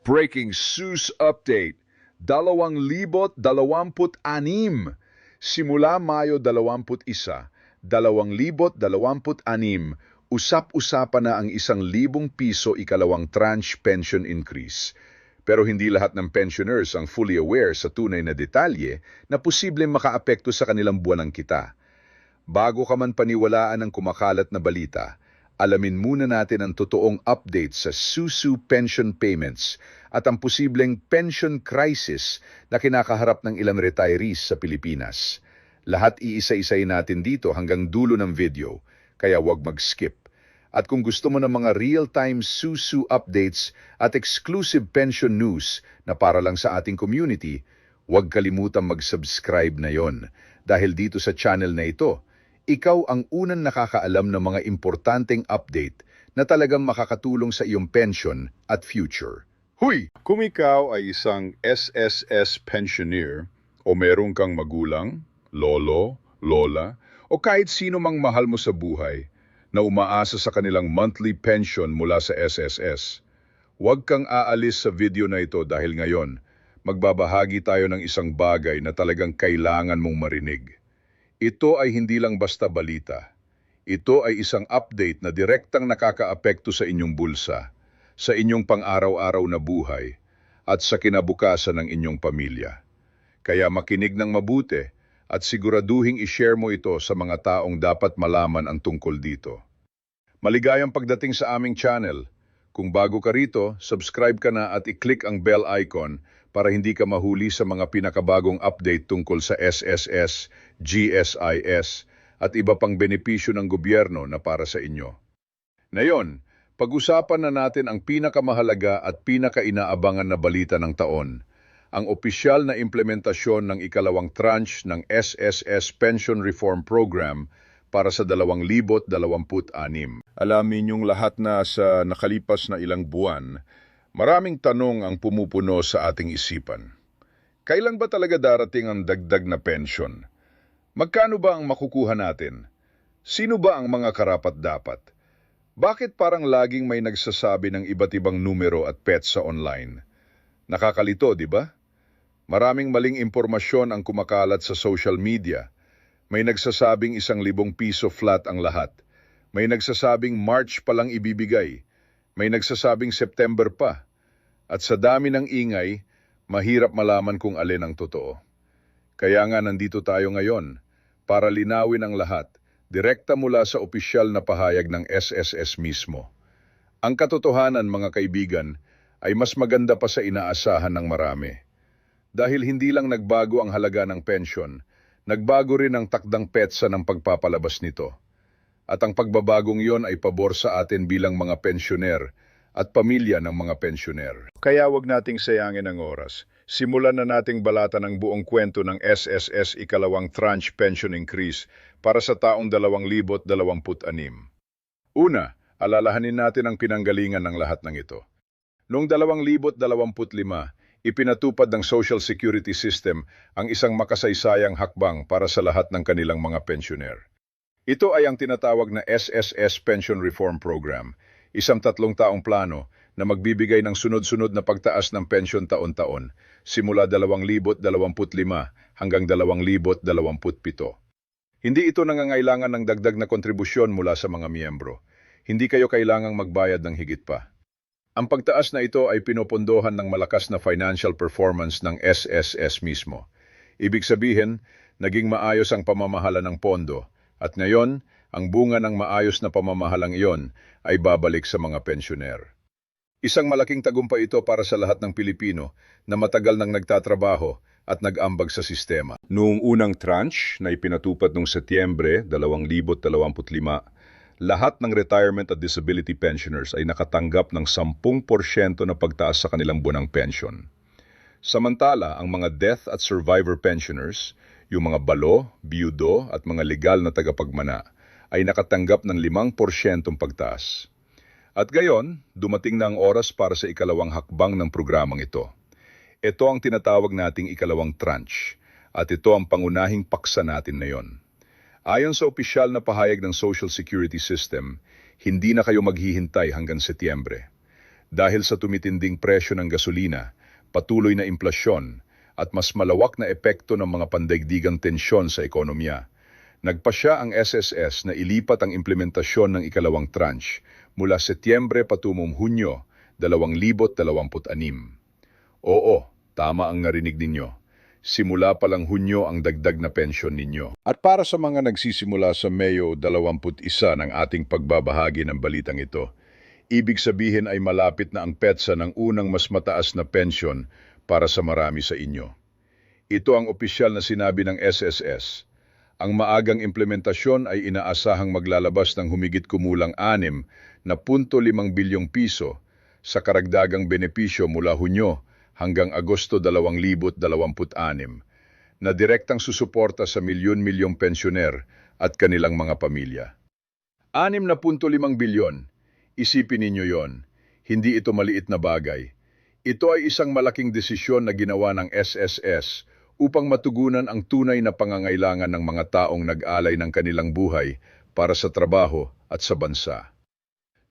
Breaking Sus Update 2026. Simula Mayo 21, 2026, usap-usapan na ang 1,000 piso ikalawang tranche pension increase. Pero hindi lahat ng pensioners ang fully aware sa tunay na detalye na posibleng makaapekto sa kanilang buwanang kita. Bago ka man paniwalaan ng kumakalat na balita, alamin muna natin ang totoong update sa SUSU pension payments at ang posibleng pension crisis na kinakaharap ng ilang retirees sa Pilipinas. Lahat iisa-isay natin dito hanggang dulo ng video, kaya huwag mag-skip. At kung gusto mo ng mga real-time SUSU updates at exclusive pension news na para lang sa ating community, huwag kalimutang mag-subscribe na yon. Dahil dito sa channel na ito, ikaw ang unang nakakaalam ng mga importanteng update na talagang makakatulong sa iyong pension at future. Huy! Kung ikaw ay isang SSS pensioner o meron kang magulang, lolo, lola, o kahit sino mang mahal mo sa buhay na umaasa sa kanilang monthly pension mula sa SSS, huwag kang aalis sa video na ito dahil ngayon, magbabahagi tayo ng isang bagay na talagang kailangan mong marinig. Ito ay hindi lang basta balita. Ito ay isang update na direktang nakakaapekto sa inyong bulsa, sa inyong pang-araw-araw na buhay, at sa kinabukasan ng inyong pamilya. Kaya makinig ng mabuti at siguraduhing i-share mo ito sa mga taong dapat malaman ang tungkol dito. Maligayang pagdating sa aming channel. Kung bago ka rito, subscribe ka na at i-click ang bell icon para hindi ka mahuli sa mga pinakabagong update tungkol sa SSS, GSIS at iba pang benepisyo ng gobyerno na para sa inyo. Ngayon, pag-usapan na natin ang pinakamahalaga at pinakainaabangan na balita ng taon, ang opisyal na implementasyon ng ikalawang tranche ng SSS Pension Reform Program para sa 2026. Alamin niyong lahat na sa nakalipas na ilang buwan, maraming tanong ang pumupuno sa ating isipan. Kailan ba talaga darating ang dagdag na pension? Magkano ba ang makukuha natin? Sino ba ang mga karapat-dapat? Bakit parang laging may nagsasabi ng iba't ibang numero at pets sa online? Nakakalito, di ba? Maraming maling impormasyon ang kumakalat sa social media. May nagsasabing 1,000 piso flat ang lahat. May nagsasabing March pa lang ibibigay. May nagsasabing September pa. At sa dami ng ingay, mahirap malaman kung alin ang totoo. Kaya nga nandito tayo ngayon para linawin ang lahat, direkta mula sa opisyal na pahayag ng SSS mismo. Ang katotohanan, mga kaibigan, ay mas maganda pa sa inaasahan ng marami. Dahil hindi lang nagbago ang halaga ng pensyon, nagbago rin ang takdang petsa ng pagpapalabas nito. At ang pagbabagong yon ay pabor sa atin bilang mga pensyoner at pamilya ng mga pensyoner. Kaya wag nating sayangin ang oras. Simulan na nating balatan ang buong kwento ng SSS ikalawang tranche pension increase para sa taong 2026. Una, alalahanin natin ang pinanggalingan ng lahat ng ito. Noong 2025, ipinatupad ng Social Security System ang isang makasaysayang hakbang para sa lahat ng kanilang mga pensyoner. Ito ay ang tinatawag na SSS Pension Reform Program, isang 3 taong plano na magbibigay ng sunod-sunod na pagtaas ng pensyon taon-taon, simula 2025 hanggang 2027. Hindi ito nangangailangan ng dagdag na kontribusyon mula sa mga miyembro. Hindi kayo kailangang magbayad ng higit pa. Ang pagtaas na ito ay pinopondohan ng malakas na financial performance ng SSS mismo. Ibig sabihin, naging maayos ang pamamahala ng pondo, at ngayon, ang bunga ng maayos na pamamahalang iyon ay babalik sa mga pensyoner. Isang malaking tagumpay ito para sa lahat ng Pilipino na matagal nang nagtatrabaho at nag-ambag sa sistema. Noong unang tranche na ipinatupad noong Setyembre 2025, lahat ng retirement at disability pensioners ay nakatanggap ng 10% na pagtaas sa kanilang buwanang pension. Samantala, ang mga death at survivor pensioners, yung mga balo, biyudo at mga legal na tagapagmana, ay nakatanggap ng 5% pagtaas. At gayon, dumating na ang oras para sa ikalawang hakbang ng programang ito. Ito ang tinatawag nating ikalawang tranche, at ito ang pangunahing paksa natin na yon. Ayon sa opisyal na pahayag ng Social Security System, hindi na kayo maghihintay hanggang Setyembre. Dahil sa tumitinding presyo ng gasolina, patuloy na implasyon, at mas malawak na epekto ng mga pandaigdigang tensyon sa ekonomiya, nagpasya ang SSS na ilipat ang implementasyon ng ikalawang tranche mula Setyembre patungong Hunyo 2026. Oo, tama ang narinig ninyo. Simula pa lang Hunyo ang dagdag na pensyon ninyo. At para sa mga nagsisimula sa Mayo 21 ng ating pagbabahagi ng balitang ito, ibig sabihin ay malapit na ang petsa ng unang mas mataas na pensyon para sa marami sa inyo. Ito ang opisyal na sinabi ng SSS. Ang maagang implementasyon ay inaasahang maglalabas ng humigit kumulang 6.5 bilyong piso sa karagdagang benepisyo mula Hunyo hanggang Agosto 2026 na direktang susuporta sa milyon-milyong pensyoner at kanilang mga pamilya. 6.5 bilyon, isipin ninyo yon, hindi ito maliit na bagay. Ito ay isang malaking desisyon na ginawa ng SSS upang matugunan ang tunay na pangangailangan ng mga taong nag-alay ng kanilang buhay para sa trabaho at sa bansa.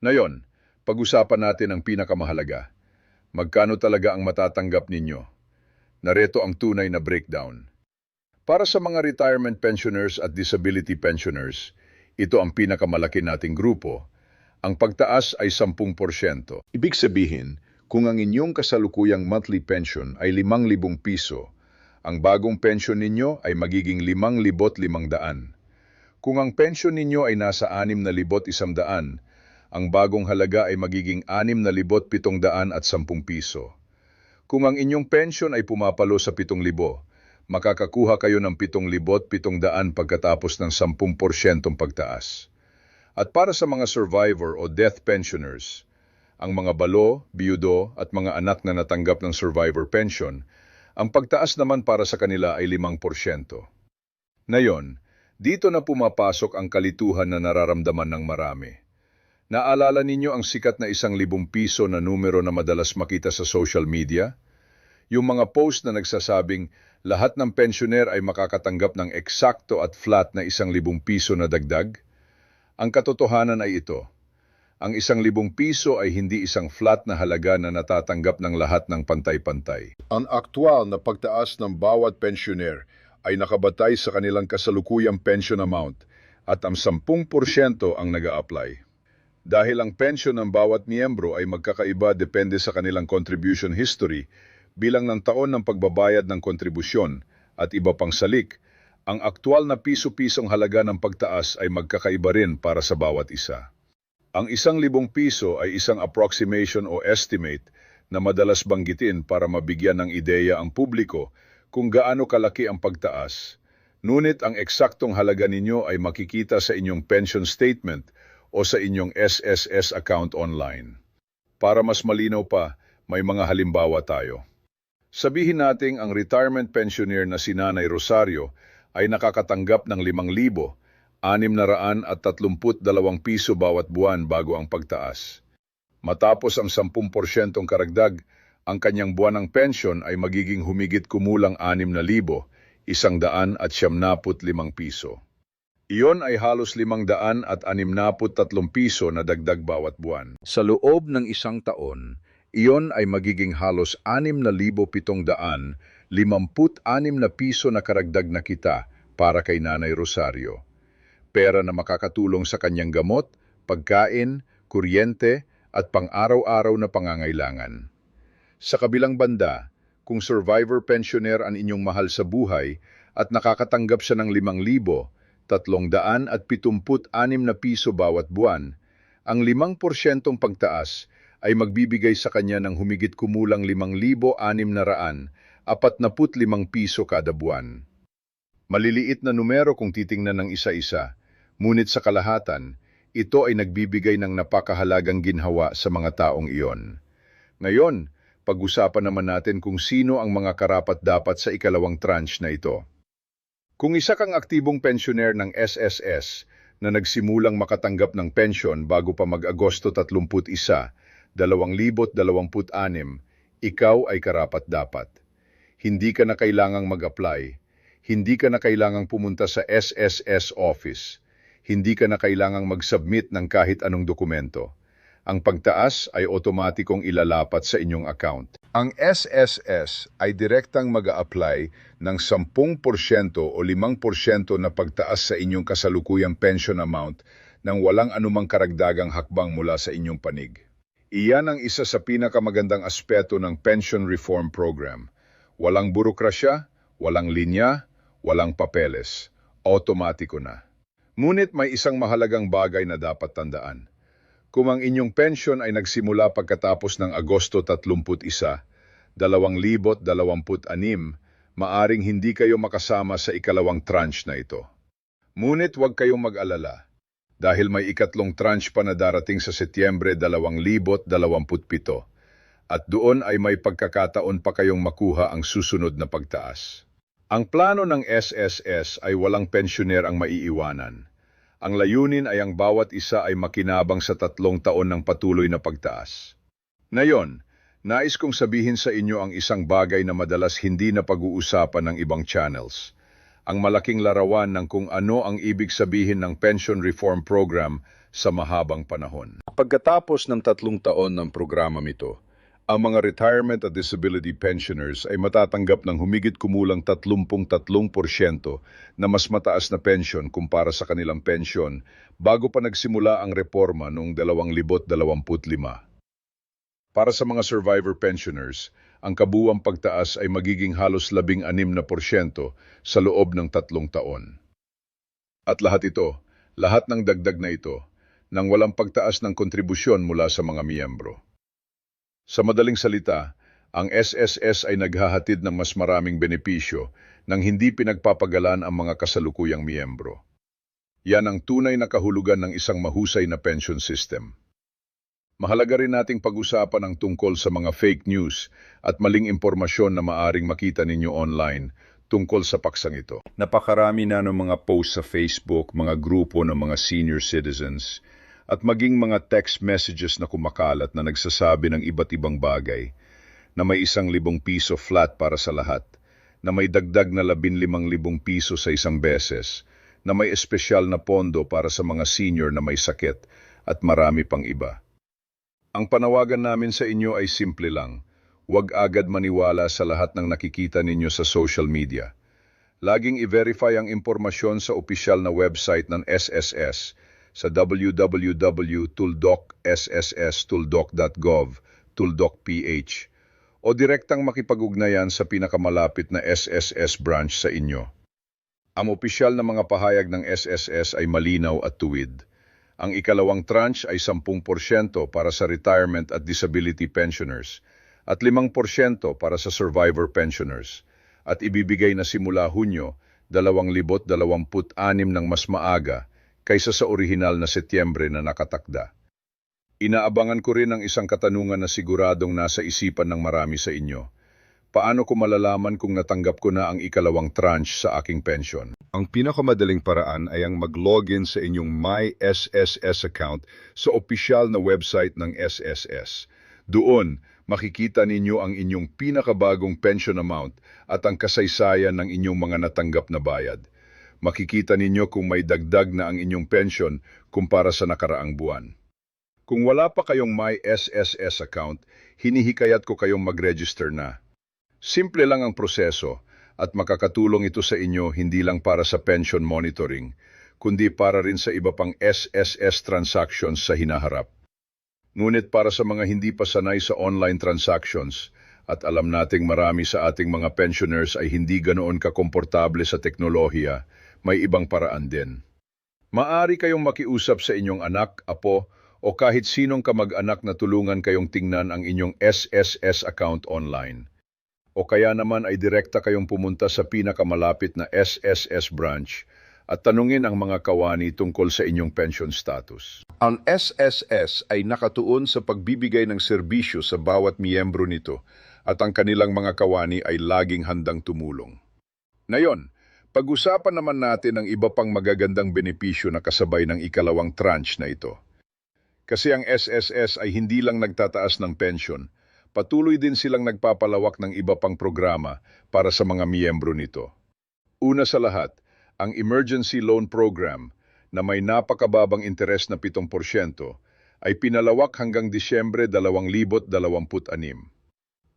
Ngayon, pag-usapan natin ang pinakamahalaga. Magkano talaga ang matatanggap ninyo? Narito ang tunay na breakdown. Para sa mga retirement pensioners at disability pensioners, ito ang pinakamalaki nating grupo. Ang pagtaas ay 10%. Ibig sabihin, kung ang inyong kasalukuyang monthly pension ay 5,000 piso, ang bagong pension ninyo ay magiging 5,500. Kung ang pension ninyo ay nasa 6,100, ang bagong halaga ay magiging 6,710 piso. Kung ang inyong pension ay pumapalo sa 7,000, makakakuha kayo ng 7,700 pagkatapos ng 10% pagtaas. At para sa mga survivor o death pensioners, ang mga balo, biyudo at mga anak na natanggap ng survivor pension, ang pagtaas naman para sa kanila ay 5%. Ngayon, dito na pumapasok ang kalituhan na nararamdaman ng marami. Naalala ninyo ang sikat na 1,000 piso na numero na madalas makita sa social media? Yung mga post na nagsasabing lahat ng pensyoner ay makakatanggap ng eksakto at flat na 1,000 piso na dagdag? Ang katotohanan ay ito. Ang 1,000 piso ay hindi isang flat na halaga na natatanggap ng lahat ng pantay-pantay. Ang aktual na pagtaas ng bawat pensyoner ay nakabatay sa kanilang kasalukuyang pension amount at ang 10% ang nag-a-apply. Dahil ang pensyon ng bawat miyembro ay magkakaiba depende sa kanilang contribution history, bilang ng taon ng pagbabayad ng kontribusyon at iba pang salik, ang aktual na piso-pisong halaga ng pagtaas ay magkakaiba rin para sa bawat isa. Ang 1,000 piso ay isang approximation o estimate na madalas banggitin para mabigyan ng ideya ang publiko kung gaano kalaki ang pagtaas. Ngunit ang eksaktong halaga ninyo ay makikita sa inyong pension statement o sa inyong SSS account online. Para mas malinaw pa, may mga halimbawa tayo. Sabihin nating ang retirement pensioner na si Nanay Rosario ay nakakatanggap ng 5,632 piso bawat buwan bago ang pagtaas. Matapos ang 10% karagdag, ang kanyang buwanang pensyon ay magiging humigit kumulang 6,175 piso. Iyon ay halos 563 piso na dagdag bawat buwan. Sa loob ng isang taon, iyon ay magiging halos 6,756 na piso na karagdag na kita para kay Nanay Rosario. Pera na makakatulong sa kanyang gamot, pagkain, kuryente at pang-araw-araw na pangangailangan. Sa kabilang banda, kung survivor pensioner ang inyong mahal sa buhay at nakakatanggap siya ng 5,376 na piso bawat buwan, ang 5% pagtaas ay magbibigay sa kanya ng humigit kumulang 5,645 piso kada buwan. Maliliit na numero kung titingnan ng isa-isa, ngunit sa kalahatan, ito ay nagbibigay ng napakahalagang ginhawa sa mga taong iyon. Ngayon, pag-usapan naman natin kung sino ang mga karapat-dapat sa ikalawang tranche na ito. Kung isa kang aktibong pensioner ng SSS na nagsimulang makatanggap ng pensyon bago pa mag-Agosto 31, 2026, ikaw ay karapat-dapat. Hindi ka na kailangang mag-apply. Hindi ka na kailangang pumunta sa SSS office. Hindi ka na kailangang mag-submit ng kahit anong dokumento. Ang pagtaas ay otomatikong ilalapat sa inyong account. Ang SSS ay direktang mag-a-apply ng 10% o 5% na pagtaas sa inyong kasalukuyang pension amount nang walang anumang karagdagang hakbang mula sa inyong panig. Iyan ang isa sa pinakamagandang aspeto ng Pension Reform Program. Walang burokrasya, walang linya, walang papeles. Automatiko na. Ngunit may isang mahalagang bagay na dapat tandaan. Kung ang inyong pension ay nagsimula pagkatapos ng Agosto 31, 2026, maaring hindi kayo makasama sa ikalawang tranche na ito. Ngunit huwag kayong mag-alala, dahil may ikatlong tranche pa na darating sa Setyembre 2027, at doon ay may pagkakataon pa kayong makuha ang susunod na pagtaas. Ang plano ng SSS ay walang pensyoner ang maiiwanan. Ang layunin ay ang bawat isa ay makinabang sa 3 taon ng patuloy na pagtaas. Ngayon, nais kong sabihin sa inyo ang isang bagay na madalas hindi na pag-uusapan ng ibang channels. Ang malaking larawan ng kung ano ang ibig sabihin ng Pension Reform Program sa mahabang panahon. Pagkatapos ng 3 taon ng programa nito, ang mga retirement at disability pensioners ay matatanggap ng humigit kumulang 33% na mas mataas na pensyon kumpara sa kanilang pensyon bago pa nagsimula ang reforma noong 2025. Para sa mga survivor pensioners, ang kabuuang pagtaas ay magiging halos 16% sa loob ng 3 taon. At lahat ng dagdag na ito, nang walang pagtaas ng kontribusyon mula sa mga miyembro. Sa madaling salita, ang SSS ay naghahatid ng mas maraming benepisyo nang hindi pinagpapagalan ang mga kasalukuyang miyembro. Yan ang tunay na kahulugan ng isang mahusay na pension system. Mahalaga rin nating pag-usapan ang tungkol sa mga fake news at maling impormasyon na maaring makita ninyo online tungkol sa paksang ito. Napakarami na ng mga posts sa Facebook, mga grupo ng mga senior citizens, at maging mga text messages na kumakalat na nagsasabi ng iba't ibang bagay, na may 1,000 piso flat para sa lahat, na may dagdag na 15,000 piso sa isang beses, na may espesyal na pondo para sa mga senior na may sakit, at marami pang iba. Ang panawagan namin sa inyo ay simple lang, huwag agad maniwala sa lahat ng nakikita ninyo sa social media. Laging i-verify ang impormasyon sa opisyal na website ng SSS, sa www.sss.gov.ph o direktang makipag-ugnayan sa pinakamalapit na SSS branch sa inyo. Ang opisyal na mga pahayag ng SSS ay malinaw at tuwid. Ang ikalawang tranche ay 10% para sa retirement at disability pensioners at 5% para sa survivor pensioners at ibibigay na simula Hunyo 2026 ng mas maaga kaysa sa orihinal na Setyembre na nakatakda. Inaabangan ko rin ang isang katanungan na siguradong nasa isipan ng marami sa inyo. Paano ko malalaman kung natanggap ko na ang ikalawang tranche sa aking pensyon? Ang pinakamadaling paraan ay ang mag-login sa inyong My SSS account sa opisyal na website ng SSS. Doon, makikita ninyo ang inyong pinakabagong pension amount at ang kasaysayan ng inyong mga natanggap na bayad. Makikita ninyo kung may dagdag na ang inyong pensyon kumpara sa nakaraang buwan. Kung wala pa kayong My SSS account, hinihikayat ko kayong mag-register na. Simple lang ang proseso at makakatulong ito sa inyo hindi lang para sa pension monitoring, kundi para rin sa iba pang SSS transactions sa hinaharap. Ngunit para sa mga hindi pa sanay sa online transactions, at alam nating marami sa ating mga pensioners ay hindi ganoon kakomportable sa teknolohiya, may ibang paraan din. Maari kayong makiusap sa inyong anak, apo, o kahit sinong kamag-anak na tulungan kayong tingnan ang inyong SSS account online. O kaya naman ay direkta kayong pumunta sa pinakamalapit na SSS branch at tanungin ang mga kawani tungkol sa inyong pension status. Ang SSS ay nakatuon sa pagbibigay ng serbisyo sa bawat miyembro nito at ang kanilang mga kawani ay laging handang tumulong. Ngayon, pag-usapan naman natin ang iba pang magagandang benepisyo na kasabay ng ikalawang tranche na ito. Kasi ang SSS ay hindi lang nagtataas ng pensyon, patuloy din silang nagpapalawak ng iba pang programa para sa mga miyembro nito. Una sa lahat, ang Emergency Loan Program na may napakababang interes na 7% ay pinalawak hanggang Disyembre 2026.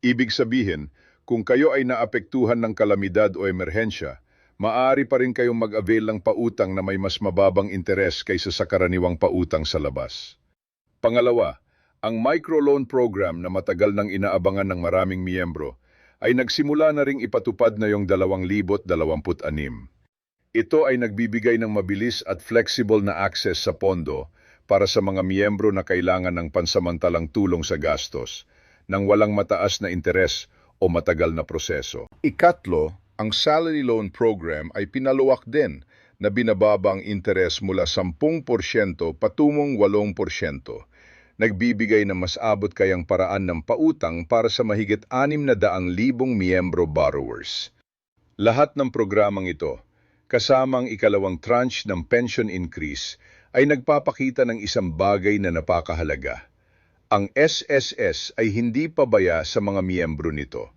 Ibig sabihin, kung kayo ay naapektuhan ng kalamidad o emerhensya, maaari pa rin kayong mag-avail ng pautang na may mas mababang interes kaysa sa karaniwang pautang sa labas. Pangalawa, ang microloan program na matagal nang inaabangan ng maraming miyembro ay nagsimula na ring ipatupad na yung 2026. Ito ay nagbibigay ng mabilis at flexible na access sa pondo para sa mga miyembro na kailangan ng pansamantalang tulong sa gastos, nang walang mataas na interes o matagal na proseso. Ikatlo, ang salary loan program ay pinaluwak din na binababa ang interes mula 10% patungong 8%. Nagbibigay ng mas abot kayang paraan ng pautang para sa mahigit 600,000 miyembro borrowers. Lahat ng programang ito, kasamang ikalawang tranche ng pension increase, ay nagpapakita ng isang bagay na napakahalaga. Ang SSS ay hindi pabaya sa mga miyembro nito.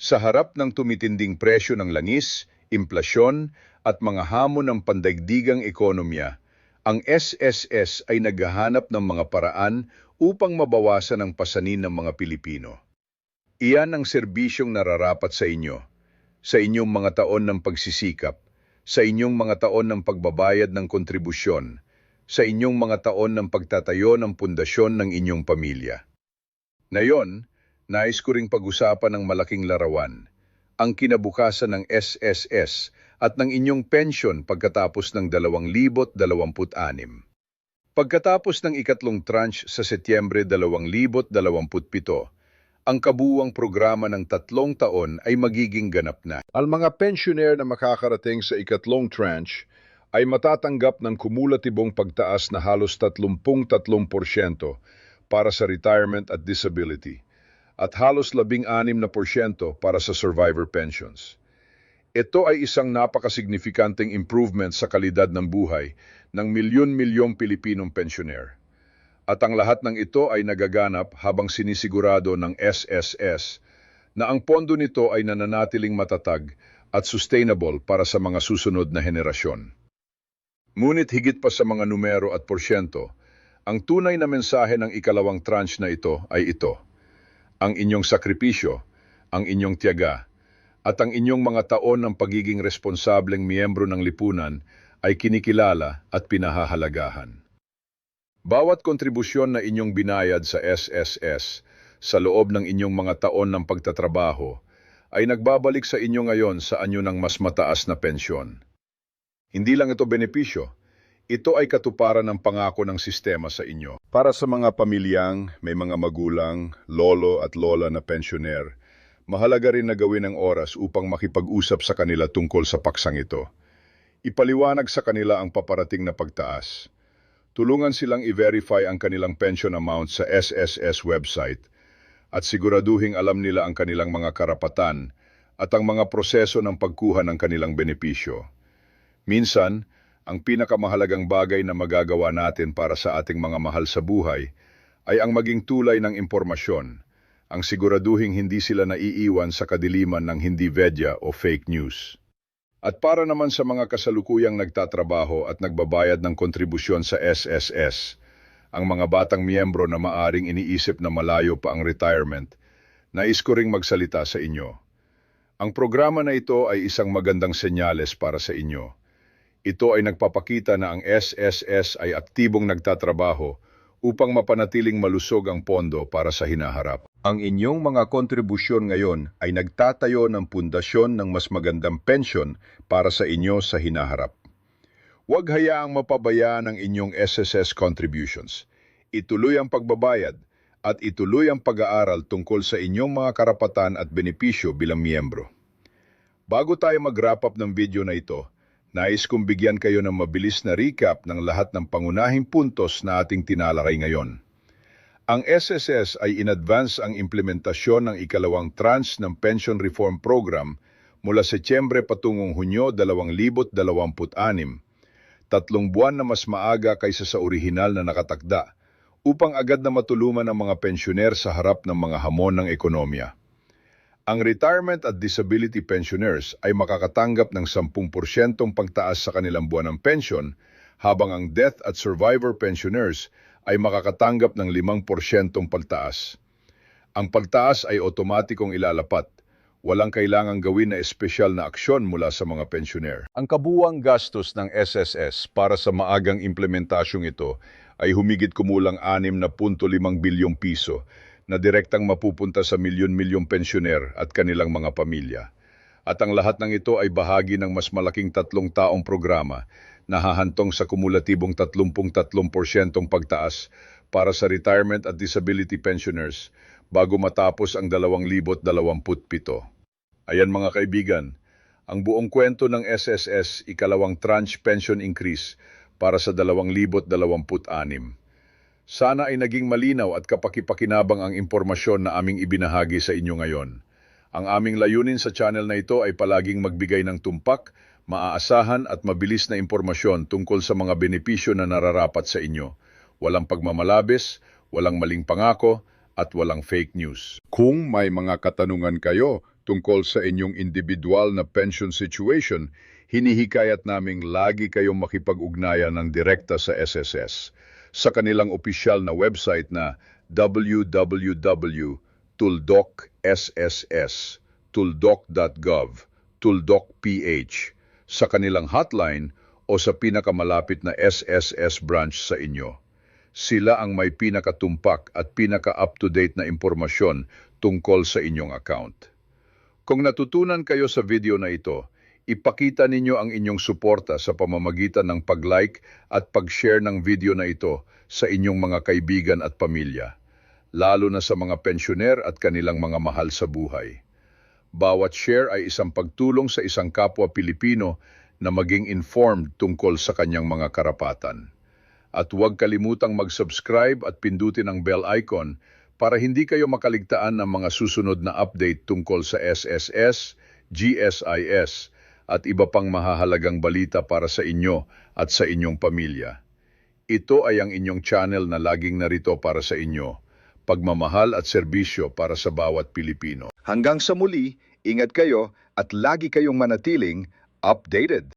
Sa harap ng tumitinding presyo ng langis, implasyon at mga hamon ng pandaigdigang ekonomiya, ang SSS ay naghahanap ng mga paraan upang mabawasan ang pasanin ng mga Pilipino. Iyan ang serbisyong nararapat sa inyo, sa inyong mga taon ng pagsisikap, sa inyong mga taon ng pagbabayad ng kontribusyon, sa inyong mga taon ng pagtatayo ng pundasyon ng inyong pamilya. Ngayon, nais ko ring pag-usapan ng malaking larawan, ang kinabukasan ng SSS at ng inyong pensyon pagkatapos ng 2026. Pagkatapos ng ikatlong tranche sa Setyembre 2027, ang kabuuang programa ng 3 taon ay magiging ganap na. Ang mga pensioner na makakarating sa ikatlong tranche ay matatanggap ng kumulatibong pagtaas na halos 33% para sa retirement at disability at halos 16% para sa survivor pensions. Ito ay isang napakasignifikanteng improvement sa kalidad ng buhay ng milyon-milyong Pilipinong pensioner. At ang lahat ng ito ay nagaganap habang sinisigurado ng SSS na ang pondo nito ay nananatiling matatag at sustainable para sa mga susunod na henerasyon. Ngunit higit pa sa mga numero at porsyento, ang tunay na mensahe ng ikalawang tranche na ito ay ito. Ang inyong sakripisyo, ang inyong tiyaga, at ang inyong mga taon ng pagiging responsableng miyembro ng lipunan ay kinikilala at pinahahalagahan. Bawat kontribusyon na inyong binayad sa SSS sa loob ng inyong mga taon ng pagtatrabaho ay nagbabalik sa inyo ngayon sa anyo ng mas mataas na pensyon. Hindi lang ito benepisyo, ito ay katuparan ng pangako ng sistema sa inyo. Para sa mga pamilyang may mga magulang, lolo at lola na pensioner, mahalaga rin na gawin ang oras upang makipag-usap sa kanila tungkol sa paksang ito. Ipaliwanag sa kanila ang paparating na pagtaas. Tulungan silang i-verify ang kanilang pension amount sa SSS website at siguraduhing alam nila ang kanilang mga karapatan at ang mga proseso ng pagkuha ng kanilang benepisyo. Minsan, ang pinakamahalagang bagay na magagawa natin para sa ating mga mahal sa buhay ay ang maging tulay ng impormasyon, ang siguraduhing hindi sila naiiwan sa kadiliman ng hindi vedya o fake news. At para naman sa mga kasalukuyang nagtatrabaho at nagbabayad ng kontribusyon sa SSS, ang mga batang miyembro na maaring iniisip na malayo pa ang retirement, nais ko ring magsalita sa inyo. Ang programa na ito ay isang magandang senyales para sa inyo. Ito ay nagpapakita na ang SSS ay aktibong nagtatrabaho upang mapanatiling malusog ang pondo para sa hinaharap. Ang inyong mga kontribusyon ngayon ay nagtatayo ng pundasyon ng mas magandang pensyon para sa inyo sa hinaharap. Huwag hayaang mapabayaan ang inyong SSS contributions. Ituloy ang pagbabayad at ituloy ang pag-aaral tungkol sa inyong mga karapatan at benepisyo bilang miyembro. Bago tayo mag-wrap up ng video na ito, nais kong bigyan kayo ng mabilis na recap ng lahat ng pangunahing puntos na ating tinalakay ngayon. Ang SSS ay in-advance ang implementasyon ng ikalawang tranche ng Pension Reform Program mula Setyembre patungong Hunyo 2026, 3 buwan na mas maaga kaysa sa orihinal na nakatakda, upang agad na matulungan ang mga pensyoner sa harap ng mga hamon ng ekonomiya. Ang retirement at disability pensioners ay makakatanggap ng 10% pagtaas sa kanilang buwan ng pensyon, habang ang death at survivor pensioners ay makakatanggap ng 5% pagtaas. Ang pagtaas ay otomatikong ilalapat. Walang kailangang gawin na espesyal na aksyon mula sa mga pensioner. Ang kabuuang gastos ng SSS para sa maagang implementasyong ito ay humigit kumulang 6.5 bilyong piso na direktang mapupunta sa milyon-milyong pensioner at kanilang mga pamilya. At ang lahat ng ito ay bahagi ng mas malaking 3 taong programa na hahantong sa kumulatibong 33% pagtaas para sa retirement at disability pensioners bago matapos ang 2027. Ayan mga kaibigan, ang buong kwento ng SSS ikalawang tranche pension increase para sa 2026. Sana ay naging malinaw at kapakipakinabang ang impormasyon na aming ibinahagi sa inyo ngayon. Ang aming layunin sa channel na ito ay palaging magbigay ng tumpak, maaasahan at mabilis na impormasyon tungkol sa mga benepisyo na nararapat sa inyo. Walang pagmamalabis, walang maling pangako, at walang fake news. Kung may mga katanungan kayo tungkol sa inyong individual na pension situation, hinihikayat naming lagi kayong makipag-ugnayan ng direkta sa SSS sa kanilang opisyal na website na www.tuldok.sss, tuldok.gov, tuldok.ph, sa kanilang hotline o sa pinakamalapit na SSS branch sa inyo. Sila ang may pinakatumpak at pinaka-up-to-date na impormasyon tungkol sa inyong account. Kung natutunan kayo sa video na ito, ipakita ninyo ang inyong suporta sa pamamagitan ng pag-like at pag-share ng video na ito sa inyong mga kaibigan at pamilya, lalo na sa mga pensioner at kanilang mga mahal sa buhay. Bawat share ay isang pagtulong sa isang kapwa Pilipino na maging informed tungkol sa kanyang mga karapatan. At huwag kalimutang mag-subscribe at pindutin ang bell icon para hindi kayo makaligtaan ng mga susunod na update tungkol sa SSS, GSIS, at iba pang mahahalagang balita para sa inyo at sa inyong pamilya. Ito ay ang inyong channel na laging narito para sa inyo, pagmamahal at serbisyo para sa bawat Pilipino. Hanggang sa muli, ingat kayo at lagi kayong manatiling updated.